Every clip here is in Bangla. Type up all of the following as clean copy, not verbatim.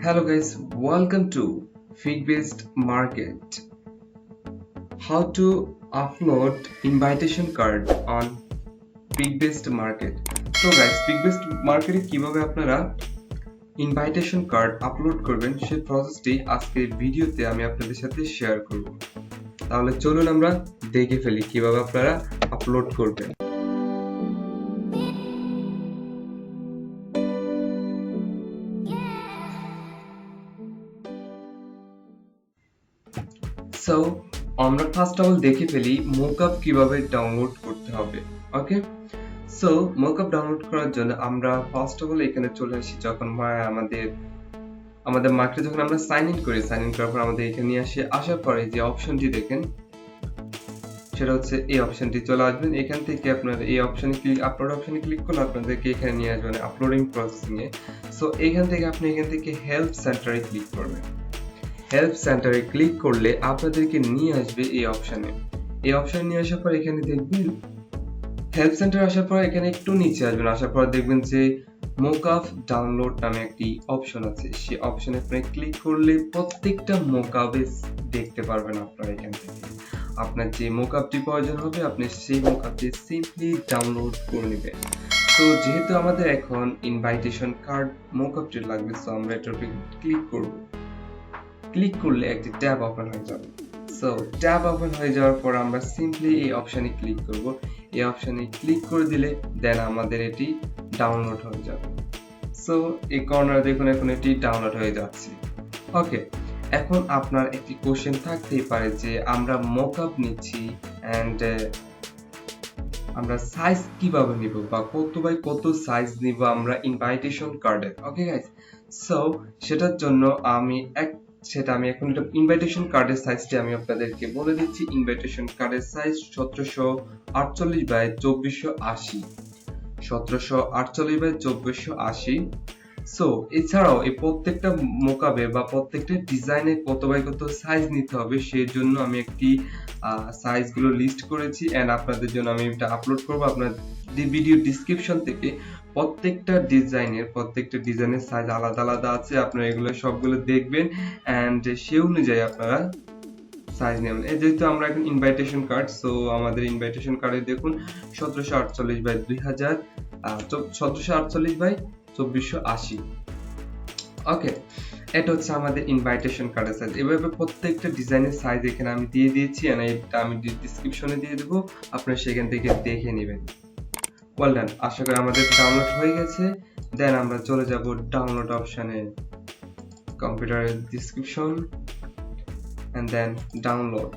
Hello guys, welcome to Fig-Based Market. How to upload invitation card on Fig-Based Market. So guys, Fig-Based Market কিভাবে আপনারা ইনভাইটেশন কার্ড আপলোড করবেন সেই প্রসেসটি আজকের ভিডিওতে আমি আপনাদের সাথে শেয়ার করব। তাহলে চলুন আমরা দেখে ফেলি কিভাবে আপনারা আপলোড করবেন। সো আমরা ফার্স্ট অফ অল দেখে ফেলি মোকআপ কিভাবে ডাউনলোড করতে হবে। ওকে, সো মোকআপ ডাউনলোড করার জন্য আমরা ফার্স্ট অফ অল এখানে চলে আসি। যখন আমাদের মার্কেটে যখন আমরা সাইন ইন করি, সাইন ইন করার পর আমাদের এখানে নিয়ে আসার পরে যে অপশনটি দেখেন সেটা হচ্ছে এই অপশনটি চলে আসবেন। এখান থেকে আপনারা এই অপশনে আপলোড অপশনে ক্লিক করলে আপনাদেরকে এখানে নিয়ে আসবেন আপলোডিং প্রসেসিং এ। সো এখান থেকে আপনি এখান থেকে হেল্প সেন্টারে ক্লিক করবেন। হেল্প সেন্টারে ক্লিক করলে আপনাদেরকে নিয়ে আসবে এই অপশনে। এই অপশনে নিয়ে আসার পর এখানে দেখবেন হেল্প সেন্টারে আসার পর এখানে একটু নিচে আসবেন। আসার পর দেখবেন যে মোকআপ ডাউনলোড নামে একটি অপশন আছে। সেই অপশনে আপনি ক্লিক করলে প্রত্যেকটা মোকআপে দেখতে পারবেন আপনারা এখান থেকে। আপনার যে মোকআপটি প্রয়োজন হবে আপনি সেই মোকআপটি সিম্পলি ডাউনলোড করে নেবেন। তো যেহেতু আমাদের এখন ইনভাইটেশন কার্ড মোকআপটি লাগবে, সো আমরা এটার উপরে ক্লিক করব। ক্লিক করলে একটি ট্যাব ওপেন হয়ে যাবে। সো ট্যাব ওপেন হয়ে যাওয়ার পর আমরা সিম্পলি এই অপশনে ক্লিক করব। এই অপশনে ক্লিক করে দিলে দেন আমাদের এটি ডাউনলোড হয়ে যাবে। সো এই কর্নারে দেখুন এখন এটি ডাউনলোড হয়ে যাচ্ছে। ওকে, এখন আপনার একটি কোশ্চেন থাকতেই পারে যে আমরা মকআপ নিচ্ছি এন্ড আমরা সাইজ কিভাবে নিব বা কত বাই কত সাইজ নিব আমরা ইনভাইটেশন কার্ডে। ওকে গাইস, সো সেটার জন্য আমি এখন এটা ইনভাইটেশন কার্ডের সাইজটি আমি আপনাদেরকে বলে দিচ্ছি। ইনভাইটেশন কার্ডের সাইজ 1748 বাই 2480, 1748 বাই 2480। সো এছাড়াও এই প্রত্যেকটা মোকাবে বা প্রত্যেকটা ডিজাইনে কত বাই কত সাইজ নিতে হবে সেই জন্য আমি একটি সাইজগুলো লিস্ট করেছি এন্ড আপনাদের জন্য আমি এটা আপলোড করব। আপনার ভিডিও ডেসক্রিপশন থেকে প্রত্যেকটা ডিজাইনের সাইজ আলাদা আলাদা আছে। আপনারা এগুলো সবগুলো দেখবেন এন্ড সেই অনুযায়ী আপনারা সাইজ নেবেন। যেহেতু আমরা এখন ইনভাইটেশন কার্ড, সো আমাদের ইনভাইটেশন কার্ডে দেখুন 1748 বাই 2000, 1748 বাই 2480। ওকে, এটা হচ্ছে আমাদের ইনভাইটেশন কার্ডের সাইজ। এভাবে প্রত্যেকটা ডিজাইনের সাইজ এখানে আমি দিয়ে দিয়েছি এন্ড এটা আমি ডেসক্রিপশনে দিয়ে দেব, আপনারা সেখান থেকে দেখে নেবেন। ওয়েল ডান, আশা করি আমাদের ডাউনলোড হয়ে গেছে। দেন আমরা চলে যাব ডাউনলোড অপশনে, কম্পিউটারের description and then download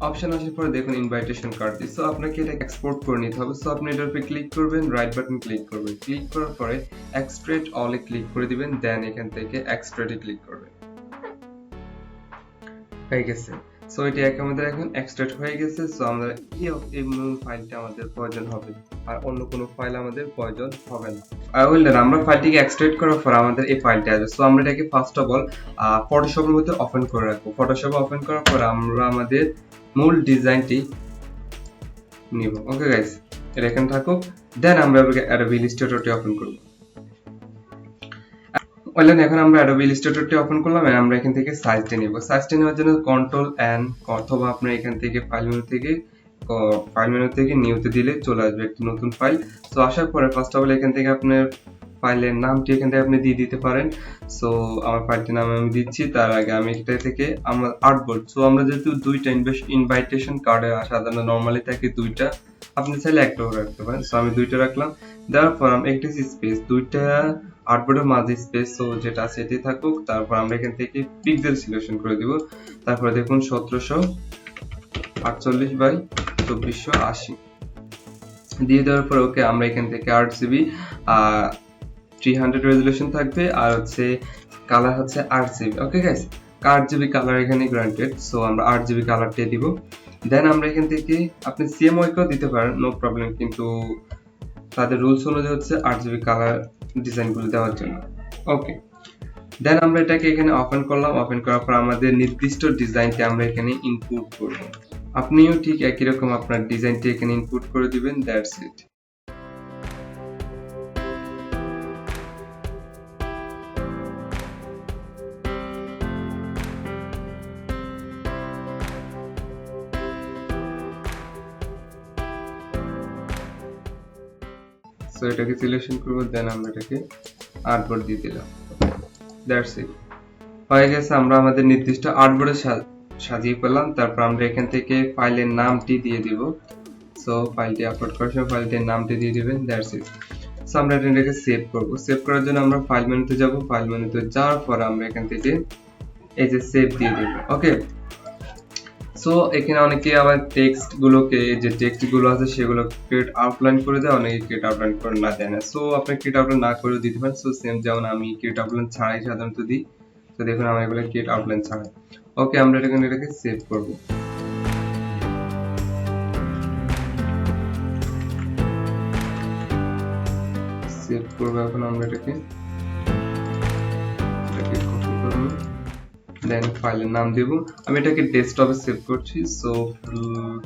option আসার পরে দেখুন ইনভাইটেশন কার্ড। সো আপনাকে এটা এক্সপোর্ট করে নিতে হবে। সো আপনি এটার উপরে ক্লিক করবেন, রাইট বাটন ক্লিক করবেন। ক্লিক করার পরে এক্সট্রাক্ট অলে ক্লিক করে দিবেন, দেন এখান থেকে এক্সট্রাক্টে ক্লিক করবেন। হয়ে গেছে। সো এটা আমাদের এখন এক্সট্রাক্ট হয়ে গেছে। সো আমরা এই মূল ফাইলটা আমাদের প্রয়োজন হবে, আর অন্য কোনো ফাইল আমাদের প্রয়োজন হবে না। ওয়েল দেন, আমরা ফাইলটিকে এক্সট্রাক্ট করার পর আমাদের এই ফাইলটা আসবে। সো আমরা এটাকে ফার্স্ট অফ অল ফটোশপের মধ্যে ওপেন করে রাখবো। ফটোশপে ওপেন করার পর আমরা আমাদের মূল ডিজাইনটি নিব। ওকে গাইস, এটা এখানে থাকুক। দেন আমরা অ্যাডোবি ইলাস্ট্রেটরটি ওপেন করব। ওয়েল, এখন আমরা অ্যাডোবি ইলাস্ট্রেটরটি ওপেন করলাম এন্ড আমরা এখান থেকে সাইজটা নিব। সাইজটা নেওয়ার জন্য কন্ট্রোল এন অথবা আপনি এখান থেকে ফাইল মেনু থেকে নিউতে দিলে চলে আসবে একটি নতুন ফাইল। সো আসার পরে ফার্স্ট অফ অল এখান থেকে আপনার ফাইলের নামটি এখান থেকে আপনি দিয়ে দিতে পারেন। সো আমার ফাইলটির নাম আমি দিচ্ছি। তার আগে আমি এটা থেকে আমরা আর্টবোর্ড, সো আমরা যেহেতু দুইটা ইনভাইটেশন কার্ডে সাধারণত নরমালি থাকে দুইটা, আপনি চাইলে একটাও রাখতে পারেন। সো আমি দুইটা রাখলাম। দেওয়ার পর আমি একটা স্পেস, দুইটা আর্টবোর্ডের মাঝে স্পেস, সো যেটা আছে এটি থাকুক। তারপর আমরা এখান থেকে পিক্সেল সিলেকশন করে দিব। তারপরে দেখুন 1748 বাই 2480 দিয়ে দেওয়ার পর ওকে, আমরা এখান থেকে 8GB 300 রেজুলেশন থাকবে আর হচ্ছে কালার হচ্ছে 8GB। Okay guys, 8GB colour এখানে গ্রান্টেড। সো আমরা 8GB কালারটা দিব। দেন আমরা এখান থেকে আপনি সিএমওয়াইকেও দিতে পারেন, নো প্রবলেম, কিন্তু তাদের রুলস অনুযায়ী হচ্ছে 8GB কালার ডিজাইনগুলো দেওয়ার জন্য। ওকে, দেন আমরা এটাকে এখানে ওপেন করলাম। ওপেন করার পর আমাদের নির্দিষ্ট ডিজাইনটি আমরা এখানে ইনপুট করব। আপনিও ঠিক একই রকম আপনার ডিজাইনটি এখানে ইনপুট করে দিবেন। That's it. সো এটাকে সিলেকশন করব, দেন আমরা এটাকে আর্টবোর্ড দিয়ে দিলাম। দ্যাটস ইট, হয়ে গেছে। আমরা আমাদের নির্দিষ্ট আর্টবোর্ডে সাজিয়ে পেলাম। তারপর আমরা এখান থেকে ফাইলের নামটি দিয়ে দিব। সো ফাইলটি আপলোড করার সময় ফাইলটির নামটি দিয়ে দিবেন, দ্যাটস ইট। সো আমরা এটাকে সেভ করব। সেভ করার জন্য আমরা ফাইল মেনুতে যাব। ফাইল মেনুতে যাওয়ার পর আমরা এখান থেকে এই যে সেভ দিয়ে দেব। ওকে, সো এখানে অনেকে আবার টেক্সট গুলোকে, যে টেক্সট গুলো আছে সেগুলো ক্রিয়েট আউটলাইন করে দেয়, অনেকে ক্রিয়েট আউটলাইন করে না দেয় না। সো আপনি ক্রিয়েট আউটলাইন না করেও দিতে পারেন। সো সেম যেমন আমি ক্রিয়েট আউটলাইন ছাড়াই সাধারণত দিই। তো দেখুন আমার এগুলো ক্রিয়েট আউটলাইন ছাড়াই। ওকে, আমরা এটাকে সেভ করব। সেভ করব। এখন আমরা এটাকে কপি করব, দেন ফাইলের নাম দেব। আমি এটাকে ডেস্কটপে সেভ করছি। সো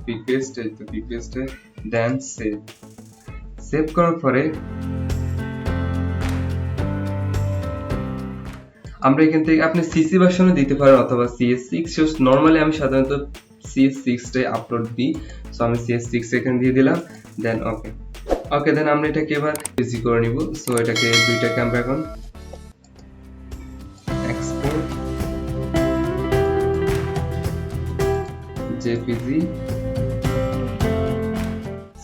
পিপেস্ট, এই তো পিপেস্টে, দেন সেভ। সেভ করার পরে আমরা এখান থেকে আপনি সিসি ভার্সনও দিতে পারেন অথবা CS6। নরমালি আমি সাধারণত CS6 টাই আপলোড দিই। সো আমি CS6 এখানে দিয়ে দিলাম, দেন ওকে, দেন আমরা এটাকে এবার ইজি করে নিব। সো এটাকে দুইটাকে আমরা এখন এক্সপোর্ট JPG।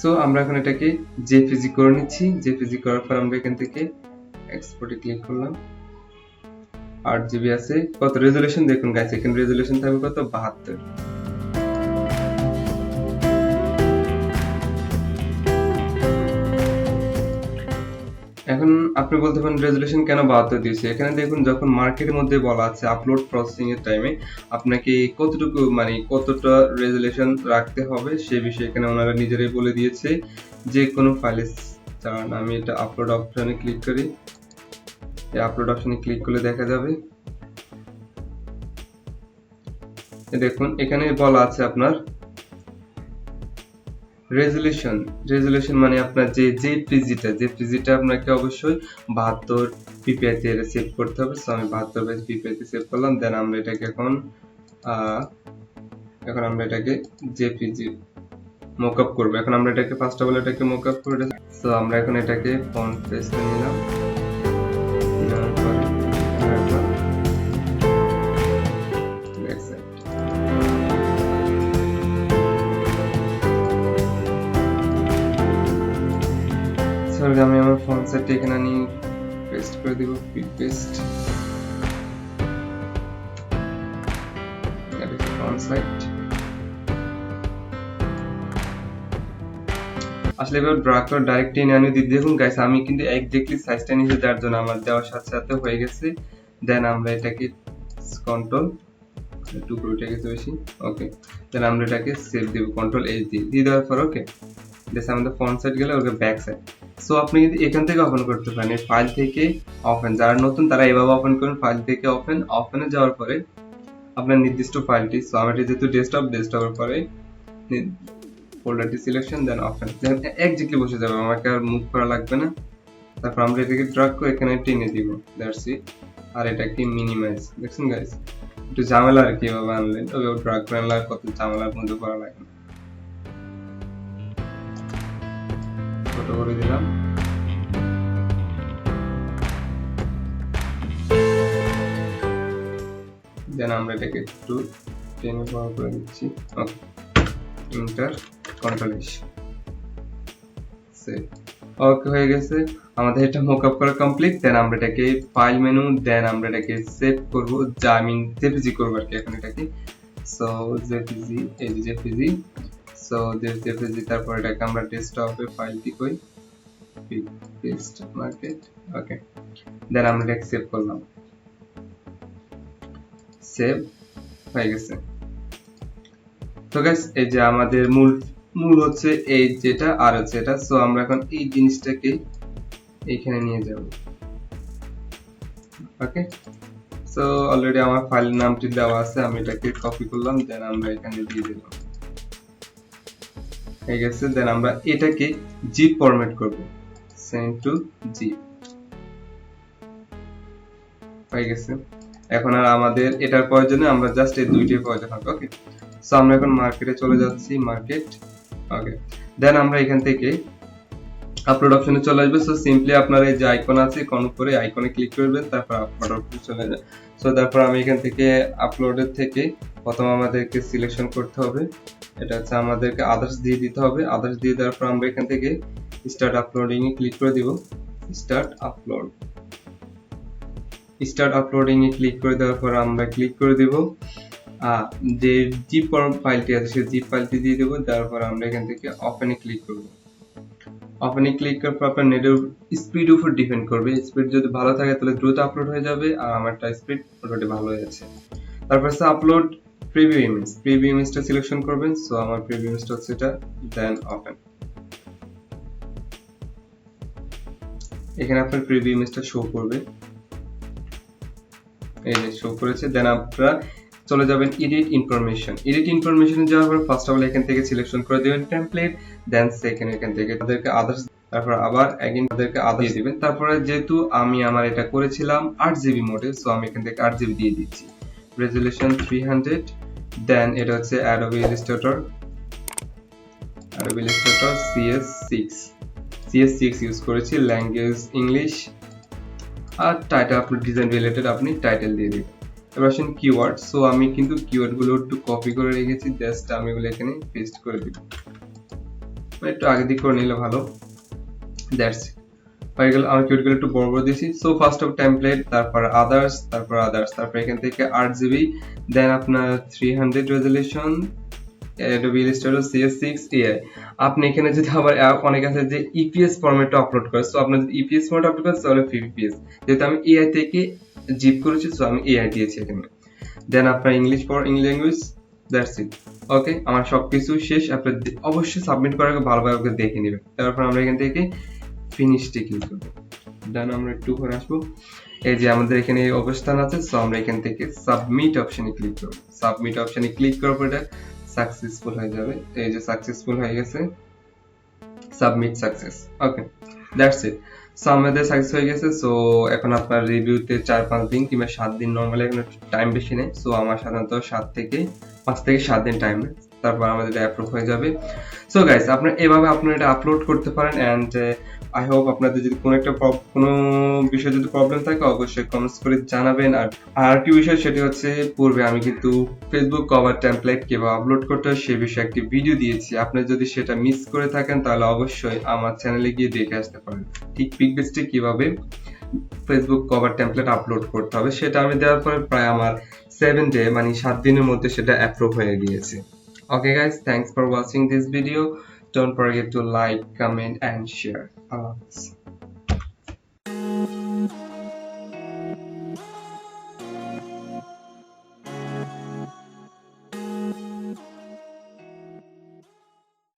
সো আমরা এখন এটাকে JPG করে নিচ্ছি। JPG করার পর আমরা এখান থেকে এক্সপোর্টে ক্লিক করলাম। 8GB আছে। কত রেজোলিউশন দেখুন গাইস, এখানে রেজোলিউশন থাকবে কত, 72। এখন আপনি বলতে পারেন রেজোলিউশন কেন 72 দিয়েছে। এখানে দেখুন যখন মার্কেটের মধ্যে বলা আছে আপলোড প্রসেসিং এর টাইমে আপনাকে কতটুকু মানে কতটা রেজোলিউশন রাখতে হবে সে বিষয়ে এখানে ওনারা নিজেরাই বলে দিয়েছে। যে কোনো ফাইলে চান, আমি এটা আপলোড অপশনে ক্লিক করি। এই আপলোড অপশনে ক্লিক করলে দেখা যাবে, দেখুন এখানে বলা আছে আপনার রেজোলিউশন মানে আপনার যে জেপিজিটা আপনাকে অবশ্যই 72 ppi তে সেভ করতে হবে। সো আমি 72 ppi তে সেভ করলাম। দেন আমরা এটাকে এখন আমরা এটাকে জেপিজি মকআপ করব। এখন আমরা এটাকে ফার্স্ট অফ অল এটাকে মকআপ করে, সো আমরা এখন এটাকে ফন্ট ফেসে নিলাম। আমি আমার ফন্ট সেট এখানে নিয়ে পেস্ট করে দিব, পেস্ট ফন্ট সাইট। আসলে এবার ড্র্যাগ করে ডাইরেক্ট টেনে আনি দিতে দেখুন গাইস, আমি কিন্তু এক্স্যাক্টলি সাইজটা নিয়েছি যার জন্য আমার দেওয়ার সাথে সাথে হয়ে গেছে। দেন আমরা এটাকে কন্ট্রোল টুকরো উঠে গেছে বেশি। ওকে, দেন আমরা এটাকে সেভ দিব কন্ট্রোল এইচ দিয়ে দেওয়ার পর ওকে, দেন আমাদের ফ্রন্ট সাইড গেলে ওকে ব্যাক সাইড। সো আপনি যদি এখান থেকে ওপেন করতে পারেন, এই ফাইল থেকে ওপেন, যারা নতুন তারা এভাবে ওপেন করেন, ফাইল থেকে ওপেনে যাওয়ার পরে আপনার নির্দিষ্ট ফাইলটি, সো আমার যেহেতু ডেস্কটপের পরে ফোল্ডারটি সিলেকশন, দেন ওপেন, দেন এক্স্যাক্টলি বসে যাবে, আমাকে আর মুভ করা লাগবে না। তারপর আমরা এটাকে ড্র্যাগ করে এখানে টেনে দিব, দ্যাটস ইট। আর এটাকে মিনিমাইজ, দেখছেন গাইস একটু ঝামেলা আর কি এভাবে আনলেন, তবে ড্র্যাগ করে আনলে কত ঝামেলার মধ্যে করা লাগে না। ছোট করে দিলাম, দেন আমরা এটাকে একটু টেনে বড় করে দিচ্ছি। ওকে, এন্টার, কন্ট্রোল এস, সেভ। ওকে, হয়ে গেছে আমাদের এটা মকআপ করা কমপ্লিট। দেন আমরা এটাকে ফাইল মেনু, দেন আমরা এটাকে সেভ করব, যা আমি জেপিজি করব আর কি এখন এটাকে। সো জেপিজি, এই যে জেপিজি, সো জেপিজি, তারপর এটাকে আমরা ডেস্কটপে ফাইলটি কই পেস্ট মার্কেট। ওকে, দেন আমরা এটাকে সেভ করলাম, সেভ হয়ে গেছে। তো গাইস এই যে আমাদের মূল হচ্ছে এই যেটা, আর হচ্ছে এটা। সো আমরা এখন এই জিনিসটাকে এইখানে নিয়ে যাব। ওকে, সো অলরেডি আমার ফাইল নামটি দেওয়া আছে, আমি এটাকে কপি করলাম, দেন আমরা এখানে দিয়ে দিলাম, হয়ে গেছে। দেন আমরা এটাকে জিপ ফরম্যাট করব, সেন্ড টু জিপ, হয়ে গেছে। এখন আর আমাদের এটার প্রয়োজনে আমরা জাস্ট এই দুইটাই প্রয়োজন হবে। ওকে, সো আমরা এখন মার্কেটে চলে যাচ্ছি, মার্কেট। ওকে, দেন আমরা এখান থেকে আপলোড অপশনে চলে আসবে। সো সিম্পলি আপনার এই যে আইকন আছে কোন উপরে আইকনে ক্লিক করবেন, তারপর আপলোড অপশনে চলে যাবে। সো তারপর আমি এখান থেকে আপলোডের থেকে প্রথম আমাদেরকে সিলেকশন করতে হবে, এটা হচ্ছে আমাদেরকে আদার্স দিয়ে দিতে হবে। আদার্স দিয়ে দেওয়ার পর আমরা এখান থেকে স্টার্ট আপলোডিং এ ক্লিক করে দিব। স্টার্ট আপলোডিং এ ক্লিক করে দেওয়ার পর আমরা ক্লিক করে দিব যে জিপ ফাইলটি আছে সেই জিপ ফাইলটি দিয়ে দেবো। তারপর আমরা এখান থেকে ওপেন এ ক্লিক করব। ওপেনে ক্লিক করার পর আপনার নেটের স্পিড উপর ডিপেন্ড করবে। স্পিড যদি ভালো থাকে তাহলে দ্রুত আপলোড হয়ে যাবে, আর আমারটা স্পিড মোটামুটি ভালো হয়ে আছে। তারপর হচ্ছে আপলোড প্রিভিউ ইমেজটা সিলেকশন করবেন। সো আমার প্রিভিউ ইমেজটা হচ্ছে এটা, দেন ওপেন। এখানে আপনার প্রিভিউ ইমেজটা শো করবে, এই যে শো করেছে। দেন আপনারা চলে যাবেন এডিট ইনফরমেশনে যাওয়ার পর ফার্স্ট অফ অল এখান থেকে সিলেকশন করে দিবেন টেমপ্লেট, দেন সেকেন্ড এখান থেকে তাদেরকে আদার্স, তারপর আবার अगेन তাদেরকে আদার্স দিবেন। তারপরে যেহেতু আমি আমার এটা করেছিলাম 8GB মোডে, সো আমি এখান থেকে 8GB দিয়ে দিচ্ছি। রেজোলিউশন 300, দেন এটা হচ্ছে Adobe Illustrator CS6 ইউজ করেছি, ল্যাঙ্গুয়েজ ইংলিশ, আর টাইটেল আপনার ডিজাইন রিলেটেড আপনি টাইটেল দিয়ে দিবেন। এবার আসেন কিওয়ার্ড। সো আমি কিন্তু কিওয়ার্ড গুলো একটু কপি করে রেখেছি, জাস্ট আমি এগুলো এখানে পেস্ট করে দিব, একটু আগে দিক করে নিলে ভালো। দ্যাটস হয়ে গেল। আমি কিওয়ার্ড গুলো একটু বড় বড় দিয়েছি। সো ফার্স্ট অফ টেমপ্লেট, তারপর আদার্স, তারপর এখান থেকে 8GB, দেন আপনার 300 resolution, Adobe Illustrator CS6 AI। আপনি এখানে যদি আবার অনেক আছে যে EPS ফরম্যাটে আপলোড করে, সো আপনার যদি EPS ফরম্যাটে আপলোড করেন তাহলে PPS, যেহেতু আমি AI থেকে জিপ করেছি সো আমি AI দিয়েছি এখানে। দেন আপনার English for English language, that's it. Okay, আমার সবকিছু শেষ। আপনি অবশ্যই সাবমিট করার আগে ভালোভাবে দেখে নেবেন। তারপর আমরা এখান থেকে ফিনিশে ক্লিক করব। দেন আমরা একটু ঘরে আসবো, এই যে আমাদের এখানে এই অবস্থান আছে। সো আমরা এখান থেকে সাবমিট অপশনে ক্লিক করব। সাবমিট অপশনে ক্লিক করার পর এটা সাকসেসফুল হয়ে যাবে। এই যে সাকসেসফুল হয়ে গেছে, submit success. Okay, that's it. So আমাদের সাকসেস হয়ে গেছে। সো এখন আপনার রিভিউতে 4-5 দিন কিংবা 7 দিন, নরমালি এখন টাইম বেশি নেই। সো আমার সাধারণত 5 থেকে 7 দিন টাইম, তারপর আমাদের এটা অ্যাপ্রুভ হয়ে যাবে। সো গাইস, আপনারা এভাবে আপনারা এটা আপলোড করতে পারেন। এন্ড আই হোপ আপনাদের যদি কোনো বিষয়ে যদি প্রবলেম থাকে অবশ্যই কমেন্টস করে জানাবেন। আর কি বিষয় সেটি হচ্ছে, পূর্বে আমি কিন্তু ফেসবুক কভার টেমপ্লেট কিভাবে আপলোড করতে হয় সে বিষয়ে একটি ভিডিও দিয়েছি। আপনি যদি সেটা মিস করে থাকেন তাহলে অবশ্যই আমার চ্যানেলে গিয়ে দেখে আসতে পারেন, ঠিক পিকবেস্টে কিভাবে ফেসবুক কভার টেমপ্লেট আপলোড করতে হবে সেটা আমি দেওয়ার পরে প্রায় আমার 7 ডে মানে 7 দিনের মধ্যে সেটা অ্যাপ্রুভ হয়ে গিয়েছে। Okay guys, thanks for watching this video. Don't forget to like, comment and share. Allah Hafiz.